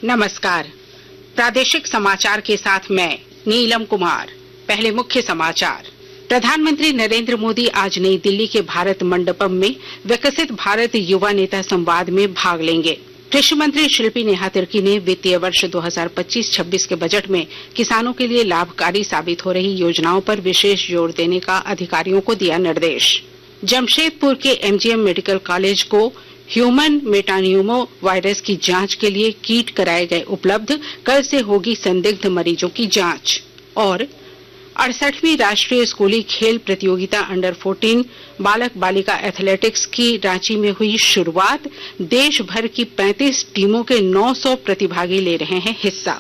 नमस्कार। प्रादेशिक समाचार के साथ मैं नीलम कुमार। पहले मुख्य समाचार। प्रधानमंत्री नरेंद्र मोदी आज नई दिल्ली के भारत मंडपम में विकसित भारत युवा नेता संवाद में भाग लेंगे। कृषि मंत्री शिल्पी नेहा तिर्की ने वित्तीय वर्ष 2025-26 के बजट में किसानों के लिए लाभकारी साबित हो रही योजनाओं पर विशेष जोर देने का अधिकारियों को दिया निर्देश। जमशेदपुर के एमजीएम मेडिकल कॉलेज को ह्यूमन मेटान्यूमो वायरस की जांच के लिए किट कराए गए उपलब्ध। कल से होगी संदिग्ध मरीजों की जांच। और 68वीं राष्ट्रीय स्कूली खेल प्रतियोगिता अंडर 14 बालक बालिका एथलेटिक्स की रांची में हुई शुरुआत। देश भर की 35 टीमों के 900 प्रतिभागी ले रहे हैं हिस्सा।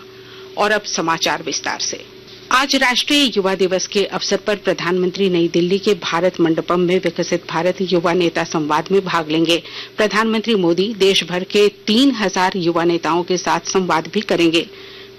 और अब समाचार विस्तार से। आज राष्ट्रीय युवा दिवस के अवसर पर प्रधानमंत्री नई दिल्ली के भारत मंडपम में विकसित भारत युवा नेता संवाद में भाग लेंगे। प्रधानमंत्री मोदी देश भर के 3000 युवा नेताओं के साथ संवाद भी करेंगे।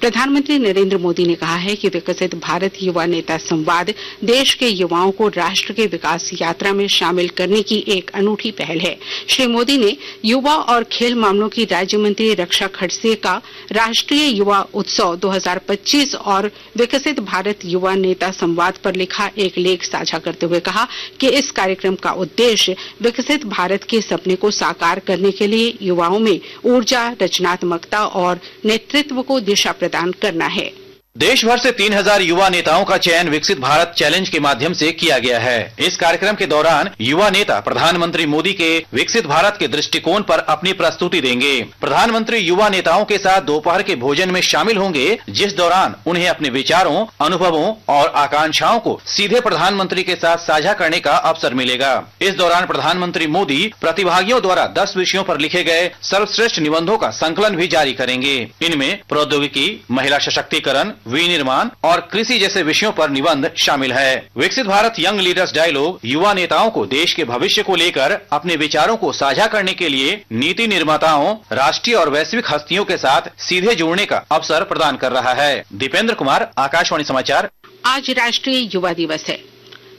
प्रधानमंत्री नरेंद्र मोदी ने कहा है कि विकसित भारत युवा नेता संवाद देश के युवाओं को राष्ट्र के विकास यात्रा में शामिल करने की एक अनूठी पहल है। श्री मोदी ने युवा और खेल मामलों की राज्य मंत्री रक्षा खड़से का राष्ट्रीय युवा उत्सव 2025 और विकसित भारत युवा नेता संवाद पर लिखा एक लेख साझा करते हुए कहा कि इस कार्यक्रम का उद्देश्य विकसित भारत के सपने को साकार करने के लिए युवाओं में ऊर्जा, रचनात्मकता और नेतृत्व को दिशा प्रदान करना है। देश भर से 3000 युवा नेताओं का चयन विकसित भारत चैलेंज के माध्यम से किया गया है। इस कार्यक्रम के दौरान युवा नेता प्रधानमंत्री मोदी के विकसित भारत के दृष्टिकोण पर अपनी प्रस्तुति देंगे। प्रधानमंत्री युवा नेताओं के साथ दोपहर के भोजन में शामिल होंगे, जिस दौरान उन्हें अपने विचारों, अनुभवों और आकांक्षाओं को सीधे प्रधानमंत्री के साथ साझा करने का अवसर मिलेगा। इस दौरान प्रधानमंत्री मोदी प्रतिभागियों द्वारा 10 विषयों पर लिखे गए सर्वश्रेष्ठ निबंधों का संकलन भी जारी करेंगे। इनमें प्रौद्योगिकी, महिला सशक्तिकरण, विनिर्माण और कृषि जैसे विषयों पर निबंध शामिल है। विकसित भारत यंग लीडर्स डायलॉग युवा नेताओं को देश के भविष्य को लेकर अपने विचारों को साझा करने के लिए नीति निर्माताओं, राष्ट्रीय और वैश्विक हस्तियों के साथ सीधे जुड़ने का अवसर प्रदान कर रहा है। दीपेंद्र कुमार, आकाशवाणी समाचार। आज राष्ट्रीय युवा दिवस है।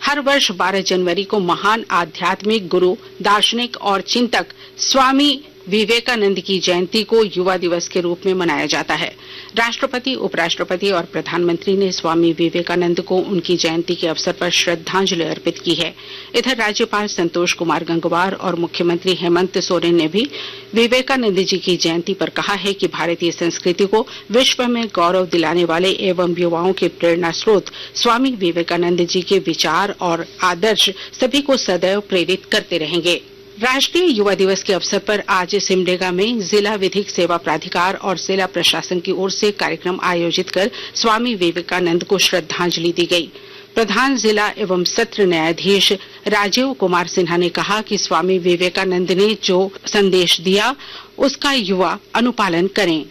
हर वर्ष 12 जनवरी को महान आध्यात्मिक गुरु, दार्शनिक और चिंतक स्वामी विवेकानंद की जयंती को युवा दिवस के रूप में मनाया जाता है। राष्ट्रपति, उपराष्ट्रपति और प्रधानमंत्री ने स्वामी विवेकानंद को उनकी जयंती के अवसर पर श्रद्धांजलि अर्पित की है। इधर राज्यपाल संतोष कुमार गंगवार और मुख्यमंत्री हेमंत सोरेन ने भी विवेकानंद जी की जयंती पर कहा है कि भारतीय संस्कृति को विश्व में गौरव दिलाने वाले एवं युवाओं के प्रेरणा स्रोत स्वामी विवेकानंद जी के विचार और आदर्श सभी को सदैव प्रेरित करते रहेंगे। राष्ट्रीय युवा दिवस के अवसर पर आज सिमडेगा में जिला विधिक सेवा प्राधिकार और जिला प्रशासन की ओर से कार्यक्रम आयोजित कर स्वामी विवेकानंद को श्रद्धांजलि दी गई। प्रधान जिला एवं सत्र न्यायाधीश राजीव कुमार सिन्हा ने कहा कि स्वामी विवेकानंद ने जो संदेश दिया उसका युवा अनुपालन करें।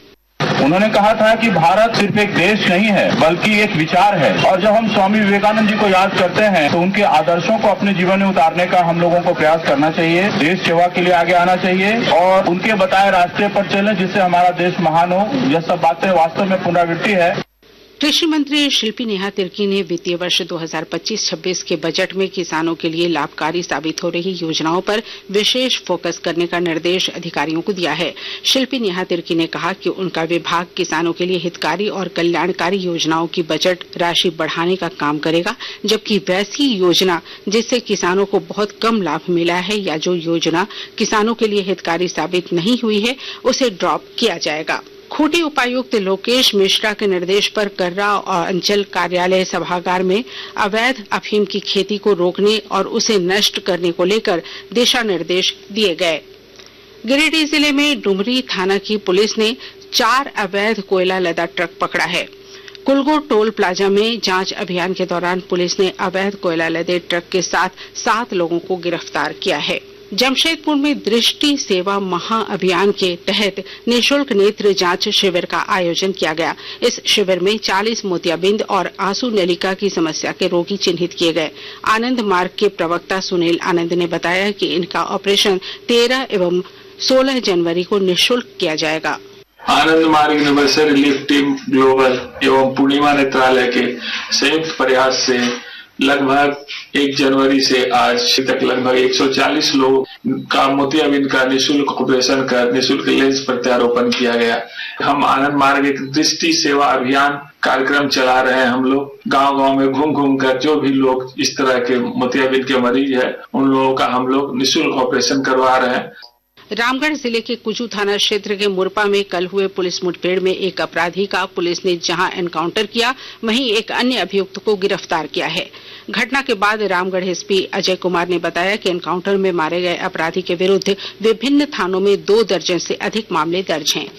उन्होंने कहा था कि भारत सिर्फ एक देश नहीं है बल्कि एक विचार है, और जब हम स्वामी विवेकानंद जी को याद करते हैं तो उनके आदर्शों को अपने जीवन में उतारने का हम लोगों को प्रयास करना चाहिए। देश सेवा के लिए आगे आना चाहिए और उनके बताए रास्ते पर चलें जिससे हमारा देश महान हो। यह सब बातें वास्तव में पुनरावृत्ति है। कृषि मंत्री शिल्पी नेहा तिर्की ने वित्तीय वर्ष 2025-26 के बजट में किसानों के लिए लाभकारी साबित हो रही योजनाओं पर विशेष फोकस करने का निर्देश अधिकारियों को दिया है। शिल्पी नेहा तिर्की ने कहा कि उनका विभाग किसानों के लिए हितकारी और कल्याणकारी योजनाओं की बजट राशि बढ़ाने का काम करेगा, जबकि वैसी योजना जिससे किसानों को बहुत कम लाभ मिला है या जो योजना किसानों के लिए हितकारी साबित नहीं हुई है उसे ड्रॉप किया जाएगा। खूंटी उपायुक्त लोकेश मिश्रा के निर्देश पर कर्रा और अंचल कार्यालय सभागार में अवैध अफीम की खेती को रोकने और उसे नष्ट करने को लेकर दिशा निर्देश दिए गए। गिरिडीह जिले में डुमरी थाना की पुलिस ने 4 अवैध कोयला लदा ट्रक पकड़ा है। कुलगो टोल प्लाजा में जांच अभियान के दौरान पुलिस ने अवैध कोयला लदे ट्रक के साथ 7 लोगों को गिरफ्तार किया है। जमशेदपुर में दृष्टि सेवा महाअभियान के तहत निःशुल्क नेत्र जांच शिविर का आयोजन किया गया। इस शिविर में 40 मोतियाबिंद और आंसू नलिका की समस्या के रोगी चिन्हित किए गए। आनंद मार्ग के प्रवक्ता सुनील आनंद ने बताया कि इनका ऑपरेशन 13 एवं 16 जनवरी को निःशुल्क किया जाएगा। आनंद मार्ग यूनिवर्सल रिलीफ टीम ग्लोबल एवं पूर्णिमा नेत्रालय के संयुक्त प्रयास से लगभग 1 जनवरी से आज तक लगभग 140 लोग का मोतियाबिंद का निःशुल्क ऑपरेशन कर निःशुल्क लेंस प्रत्यारोपण किया गया। हम आनंद मार्ग एक दृष्टि सेवा अभियान कार्यक्रम चला रहे हैं। हम लोग गांव-गांव में घूम कर जो भी लोग इस तरह के मोतियाबिंद के मरीज है उन लोगों का हम लोग निःशुल्क ऑपरेशन करवा रहे हैं। रामगढ़ जिले के कुजू थाना क्षेत्र के मुरपा में कल हुए पुलिस मुठभेड़ में एक अपराधी का पुलिस ने जहां एनकाउंटर किया, वहीं एक अन्य अभियुक्त को गिरफ्तार किया है। घटना के बाद रामगढ़ एसपी अजय कुमार ने बताया कि एनकाउंटर में मारे गए अपराधी के विरुद्ध विभिन्न थानों में 2 दर्जन से अधिक मामले दर्ज हैं।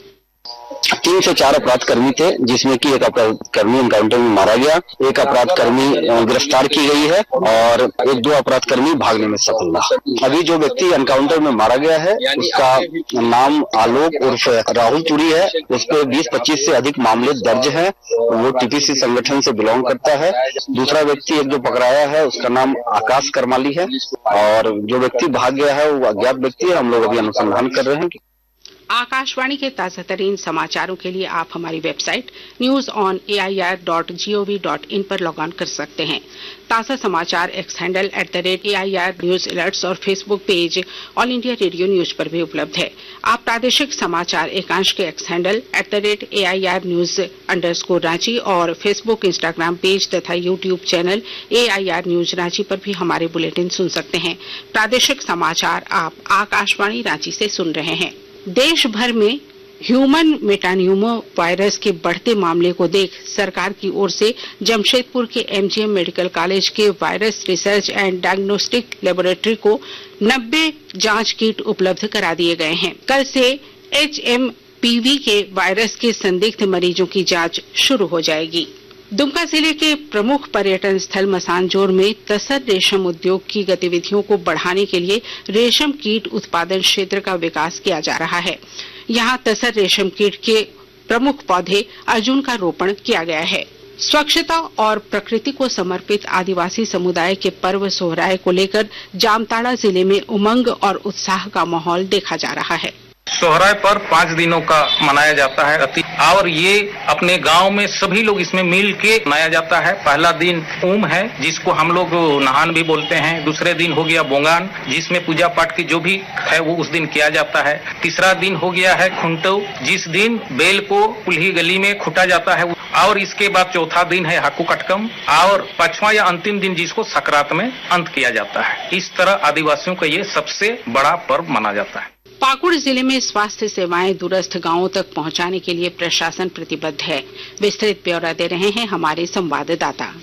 3 से 4 अपराध कर्मी थे, जिसमें कि एक अपराध कर्मी एनकाउंटर में मारा गया, एक अपराध कर्मी गिरफ्तार की गई है और 1-2 अपराध कर्मी भागने में सफल रहा। अभी जो व्यक्ति एनकाउंटर में मारा गया है उसका नाम आलोक उर्फ राहुल तुरी है। उस पर 20-25 से अधिक मामले दर्ज हैं। वो टीपीसी संगठन से बिलोंग करता है। दूसरा व्यक्ति एक जो पकड़ाया है उसका नाम आकाश करमाली है और जो व्यक्ति भाग गया है वो अज्ञात व्यक्ति है। हम लोग अभी अनुसंधान कर रहे हैं। आकाशवाणी के ताजा तरीन समाचारों के लिए आप हमारी वेबसाइट news.air.gov.in पर लॉग ऑन कर सकते हैं। ताजा समाचार X handle @AIR news alerts और Facebook page All India Radio news पर भी उपलब्ध है। आप प्रादेशिक समाचार एकांश के X handle @AIR news _Ranchi और फेसबुक, इंस्टाग्राम पेज तथा YouTube channel AIR news Ranchi पर भी हमारे बुलेटिन सुन सकते हैं। प्रादेशिक समाचार आप आकाशवाणी रांची से सुन रहे हैं। देश भर में ह्यूमन मेटान्यूमो वायरस के बढ़ते मामले को देख सरकार की ओर से जमशेदपुर के MGM मेडिकल कॉलेज के virus research and diagnostic laboratory को 90 जांच किट उपलब्ध करा दिए गए हैं। कल से HMPV के वायरस के संदिग्ध मरीजों की जांच शुरू हो जाएगी। दुमका जिले के प्रमुख पर्यटन स्थल मसानजोर में तसर रेशम उद्योग की गतिविधियों को बढ़ाने के लिए रेशम कीट उत्पादन क्षेत्र का विकास किया जा रहा है। यहां तसर रेशम कीट के प्रमुख पौधे अर्जुन का रोपण किया गया है। स्वच्छता और प्रकृति को समर्पित आदिवासी समुदाय के पर्व सोहराय को लेकर जामताड़ा जिले में उमंग और उत्साह का माहौल देखा जा रहा है। सोहराय पर 5 दिनों का मनाया जाता है और ये अपने गांव में सभी लोग इसमें मिल के मनाया जाता है। पहला दिन ऊम है जिसको हम लोग नहान भी बोलते हैं। दूसरे दिन हो गया बोंगान जिसमें पूजा पाठ की जो भी है वो उस दिन किया जाता है। तीसरा दिन हो गया है खुंटो जिस दिन बेल को कुल्ही गली में खुटा जाता है और इसके बाद चौथा दिन है हाकू कटकम और 5वां या अंतिम दिन जिसको सकरात में अंत किया जाता है। इस तरह आदिवासियों का ये सबसे बड़ा पर्व माना जाता है। पाकुड़ जिले में स्वास्थ्य सेवाएं दूरस्थ गांवों तक पहुंचाने के लिए प्रशासन प्रतिबद्ध है। विस्तृत ब्यौरा दे रहे हैं हमारे संवाददाता।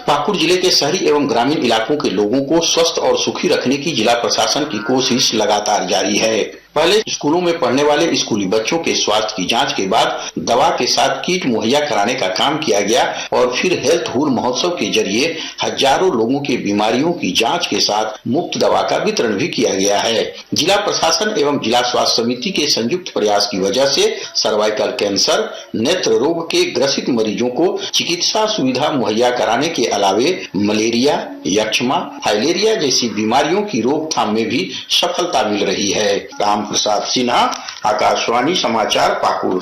पाकुड़ जिले के शहरी एवं ग्रामीण इलाकों के लोगों को स्वस्थ और सुखी रखने की जिला प्रशासन की कोशिश लगातार जारी है। पहले स्कूलों में पढ़ने वाले स्कूली बच्चों के स्वास्थ्य की जांच के बाद दवा के साथ किट मुहैया कराने का काम किया गया और फिर हेल्थ हूर महोत्सव के जरिए हजारों लोगों के बीमारियों की जांच के साथ मुफ्त दवा का वितरण भी किया गया है। जिला प्रशासन एवं जिला स्वास्थ्य समिति के संयुक्त प्रयास की वजह से सर्वाइकल कैंसर, नेत्र रोग के ग्रसित मरीजों को चिकित्सा सुविधा मुहैया कराने के अलावे मलेरिया, यक्ष्मा, फाइलेरिया जैसी बीमारियों की रोकथाम में भी सफलता मिल रही है। प्रसाद सिन्हा, आकाशवाणी समाचार, पाकुड़।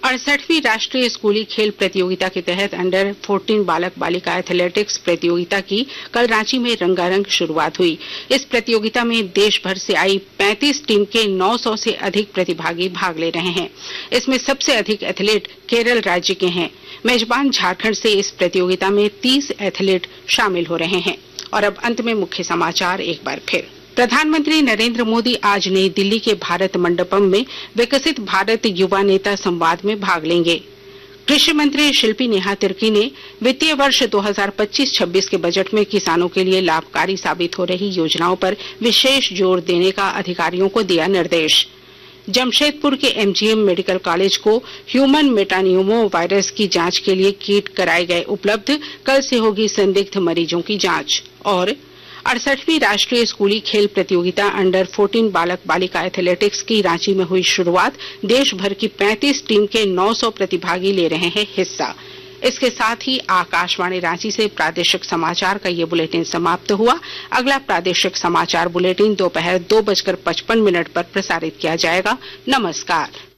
68वीं राष्ट्रीय स्कूली खेल प्रतियोगिता के तहत अंडर 14 बालक बालिका एथलेटिक्स प्रतियोगिता की कल रांची में रंगारंग शुरुआत हुई। इस प्रतियोगिता में देश भर से आई 35 टीम के 900 से अधिक प्रतिभागी भाग ले रहे हैं। इसमें सबसे अधिक एथलीट केरल राज्य के हैं। मेजबान झारखंड से इस प्रतियोगिता में 30 एथलीट शामिल हो रहे हैं। और अब अंत में मुख्य समाचार एक बार फिर। प्रधानमंत्री नरेंद्र मोदी आज नई दिल्ली के भारत मंडपम में विकसित भारत युवा नेता संवाद में भाग लेंगे। कृषि मंत्री शिल्पी नेहा तिर्की ने वित्तीय वर्ष 2025-26 के बजट में किसानों के लिए लाभकारी साबित हो रही योजनाओं पर विशेष जोर देने का अधिकारियों को दिया निर्देश। जमशेदपुर के MGM मेडिकल कॉलेज को ह्यूमन मेटान्यूमो वायरस की जांच के लिए किट कराए गए उपलब्ध, कल से होगी संदिग्ध मरीजों की जांच। और 68वीं राष्ट्रीय स्कूली खेल प्रतियोगिता अंडर 14 बालक बालिका एथलेटिक्स की रांची में हुई शुरुआत। देश भर की 35 टीम के 900 प्रतिभागी ले रहे हैं हिस्सा। इसके साथ ही आकाशवाणी रांची से प्रादेशिक समाचार का ये बुलेटिन समाप्त हुआ। अगला प्रादेशिक समाचार बुलेटिन दोपहर 2:55 पर प्रसारित किया जाएगा। नमस्कार।